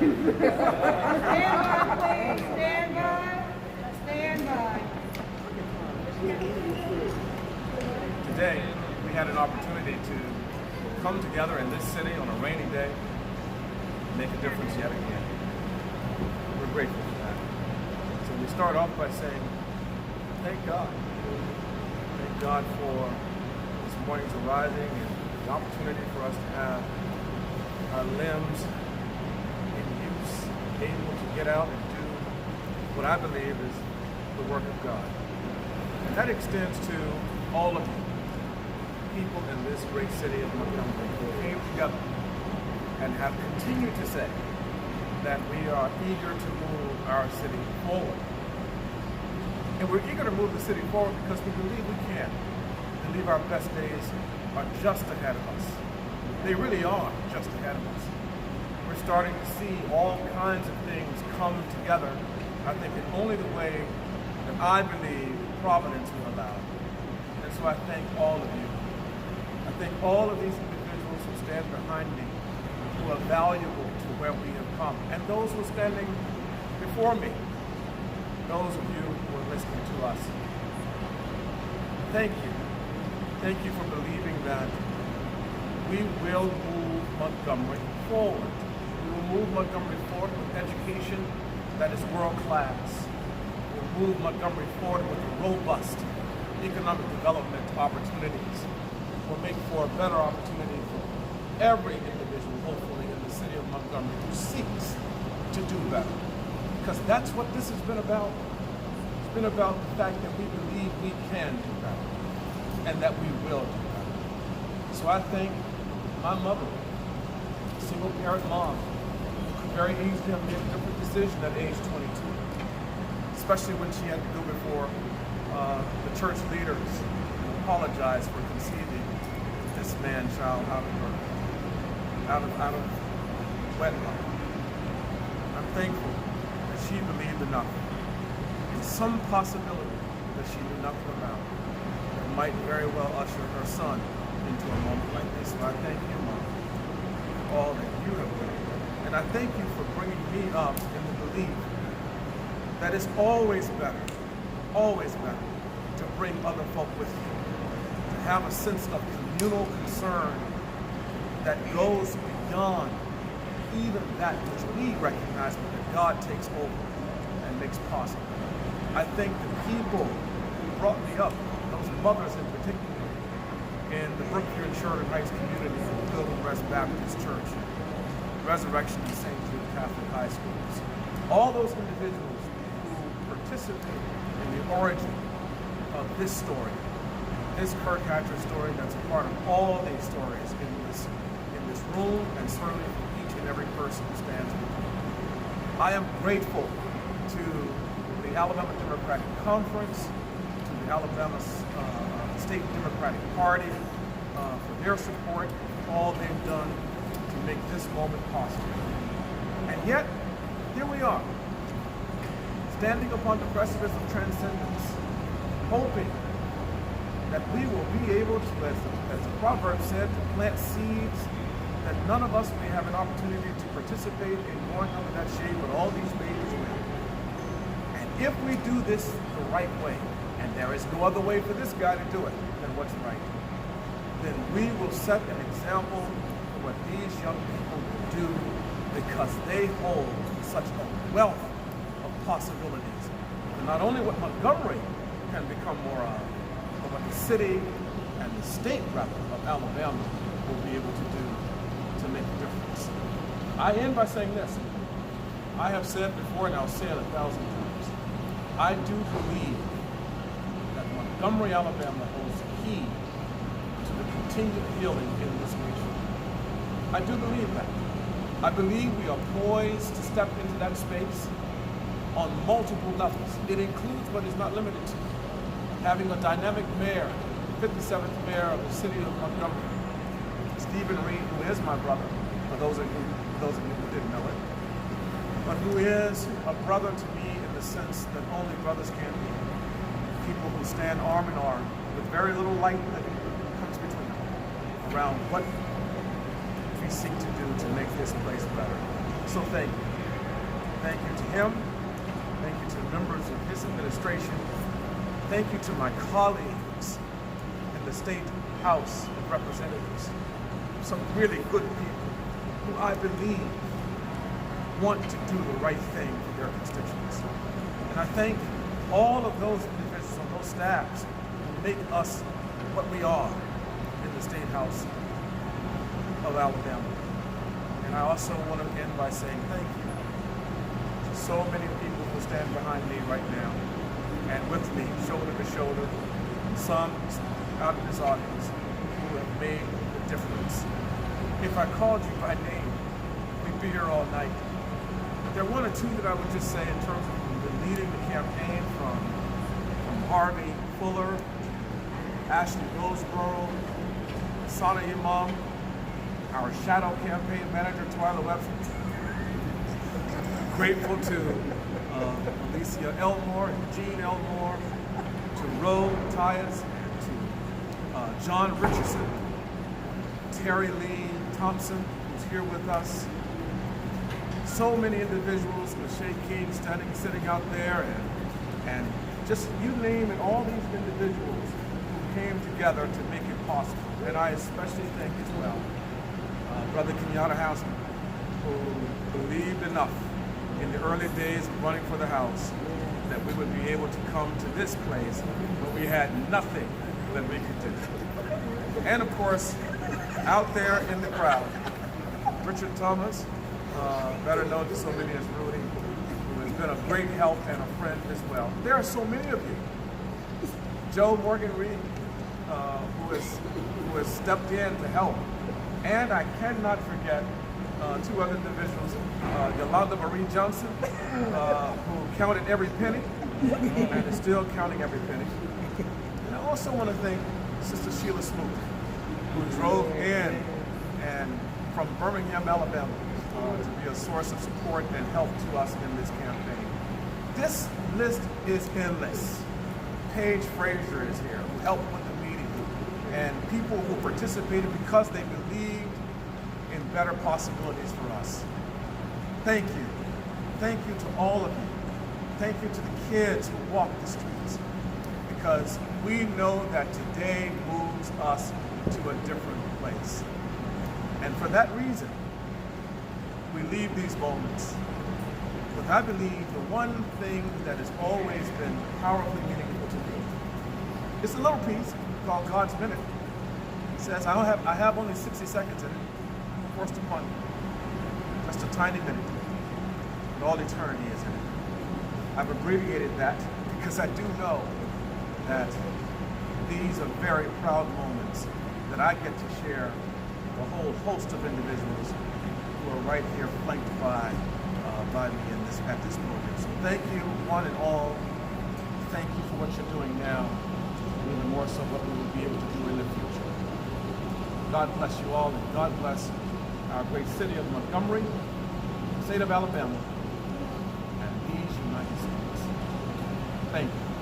please. Stand by. Stand by. Today, we had an opportunity to come together in this city on a rainy day and make a difference yet again. We're grateful for that. So we start off by saying, thank God. Thank God for this morning's arising and the opportunity for us to have our limbs in use, able to get out and do what I believe is the work of God. And that extends to all of you, people in this great city of Montgomery, who came together and have continued to say that we are eager to move our city forward. And we're eager to move the city forward because we believe we can. We believe our best days are just ahead of us. They really are just ahead of us. We're starting to see all kinds of things come together, I think, in only the way that I believe Providence will allow. And so I thank all of you. I thank all of these individuals who stand behind me, who are valuable to where we have come, and those who are standing before me, those of you who are listening to us. Thank you. Thank you for believing that we will move Montgomery forward. We will move Montgomery forward with education that is world class. We'll move Montgomery forward with robust economic development opportunities. Will make for a better opportunity for every individual, hopefully, in the city of Montgomery who seeks to do better. Because that's what this has been about. It's been about the fact that we believe we can do better and that we will do better. So I thank my mother, single parent mom, who could very easily have made a different decision at age 22, especially when she had to go before the church leaders and apologize for conceiving this man-child out of wedlock. I'm thankful that she believed enough in some possibility that she knew nothing about that might very well usher her son into a moment like this. So I thank you, Mom, for all that you have done. And I thank you for bringing me up in the belief that it's always better to bring other folk with you, to have a sense of communal concern that goes beyond even that which we recognize, but that God takes over and makes possible. I think the people who brought me up, those mothers in particular, in the Brookview and Sheridan Heights community of the Pilgrim Rest Baptist Church, Resurrection and St. Jude Catholic High Schools, all those individuals who participated in the origin of this story, this Kirk story that's a part of all these stories in this room, and certainly for each and every person who stands with me. I am grateful to the Alabama Democratic Conference, to the Alabama State Democratic Party for their support, for all they've done to make this moment possible. And yet, here we are, standing upon the precipice of transcendence, hoping that we will be able to, as the proverb said, to plant seeds that none of us may have an opportunity to participate in growing under that shade, but all these babies will. And if we do this the right way, and there is no other way for this guy to do it than what's right, then we will set an example for what these young people will do, because they hold such a wealth of possibilities. And not only what Montgomery can become more of, but what the city and the state, rather, of Alabama will be able to do to make a difference. I end by saying this. I have said before, and I'll say it 1,000 times, I do believe that Montgomery, Alabama holds the key to the continued healing in this nation. I do believe that. I believe we are poised to step into that space on multiple levels. It includes, but is not limited to, having a dynamic mayor, 57th mayor of the city of Montgomery, Stephen Reed, who is my brother, for those of you who didn't know it, but who is a brother to me in the sense that only brothers can be. People who stand arm in arm with very little light that comes between them around what we seek to do to make this place better. So thank you. Thank you to him. Thank you to the members of his administration. Thank you to my colleagues in the State House of Representatives. Some really good people who I believe want to do the right thing for their constituents. And I thank all of those individuals on those staffs who make us what we are in the State House of Alabama. And I also want to end by saying thank you to so many people who stand behind me right now and with me, shoulder to shoulder, some out in this audience who have made the difference. If I called you by name, we'd be here all night. There are one or two that I would just say in terms of the leading the campaign from Harvey Fuller, Ashley Roseborough, Sana Imam, our shadow campaign manager, Twyla Webster. Grateful to Alicia Elmore and Jean Elmore, to Roe Tyus, and to John Richardson, Terry Lee Thompson, who's here with us. So many individuals, Lachey King sitting out there, and just you name it, all these individuals who came together to make it possible. And I especially thank as well Brother Kenyatta Hausman, who believed enough in the early days of running for the House that we would be able to come to this place where we had nothing that we could do. And of course, out there in the crowd, Richard Thomas, better known to so many as Rudy, who has been a great help and a friend as well. There are so many of you. Joe Montgomery, who has stepped in to help. And I cannot forget two other individuals, Yolanda Marie Johnson, who counted every penny and is still counting every penny. And I also want to thank Sister Sheila Smoot, who drove in and from Birmingham, Alabama, to be a source of support and help to us in this campaign. This list is endless. Paige Frazier is here, who helped with the meeting, and people who participated because they believed in better possibilities for us. Thank you. Thank you to all of you. Thank you to the kids who walk the streets, because we know that today moves us to a different place. And for that reason, we leave these moments with, I believe, the one thing that has always been powerfully meaningful to me. It's a little piece called God's Minute. It says, I have only 60 seconds in it, forced upon me. Just a tiny minute. But all eternity is in it. I've abbreviated that because I do know that these are very proud moments that I get to share a whole host of individuals who are right here flanked by me at this podium. So thank you, one and all. Thank you for what you're doing now, and even more so what we will be able to do in the future. God bless you all, and God bless our great city of Montgomery, state of Alabama, and these United States. Thank you.